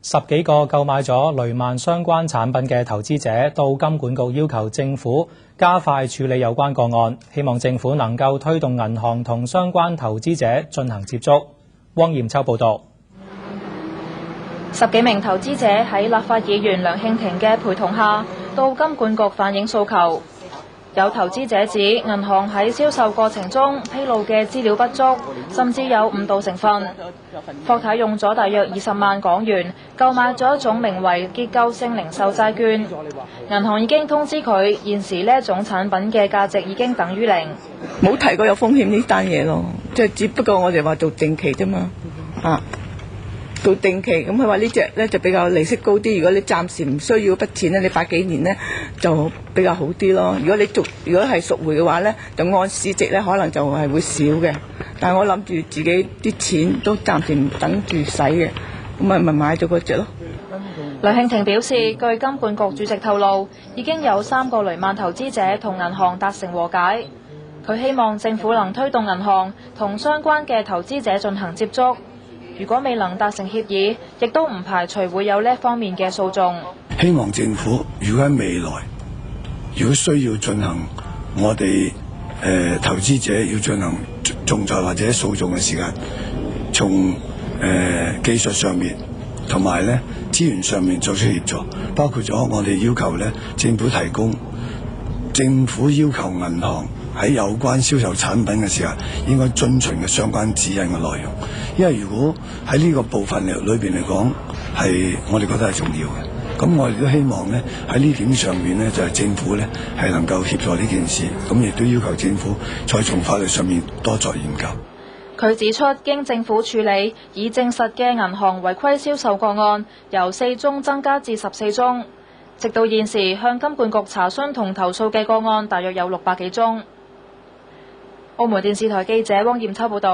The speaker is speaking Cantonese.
10幾個購買咗雷曼相關產品嘅投資者到金管局要求政府加快處理有關個案，希望政府能夠推動銀行同相關投資者進行接觸。汪艷秋報導。10幾名投資者喺立法議員梁慶庭嘅陪同下，到金管局反映訴求。有投資者指銀行喺銷售過程中披露嘅資料不足，甚至有誤導成分。霍太用咗大約20萬港元購買咗一種名為結構性零售債券，銀行已經通知佢現時呢一種產品嘅價值已經等於零。冇提過有風險呢單嘢咯，即係只不過我哋話做定期啫嘛，做定期咁佢話呢隻咧就比較利息高啲，如果你暫時唔需要筆錢咧，你擺幾年咧就比較好啲咯。如果係贖回嘅話咧，就按市值咧可能就係會少嘅。但係我諗住自己啲錢都暫時唔等住使嘅，咁咪買咗嗰隻咯。梁慶庭表示，據金管局主席透露，已經有3個雷曼投資者同銀行達成和解。佢希望政府能推動銀行同相關嘅投資者進行接觸。如果未能達成協議，亦都唔排除會有呢方面嘅訴訟。希望政府如果喺未來，如果需要進行我哋投資者要進行仲裁或者訴訟嘅時間，從技術上面同埋咧資源上面作出協助，包括咗我哋要求咧政府提供政府要求銀行喺有關銷售產品嘅時候應該遵循嘅相關指引嘅內容，因為如果喺呢個部分裏邊嚟講，係我哋覺得係重要嘅。咁我哋都希望咧喺呢點上面咧就係政府咧係能夠協助呢件事，咁亦都要求政府再從法律上面多作研究。佢指出，經政府處理已證實嘅銀行違規銷售個案由4宗增加至14宗，直到現時向金管局查詢同投訴嘅個案大約有600幾宗。澳門電視台記者汪艷秋報道。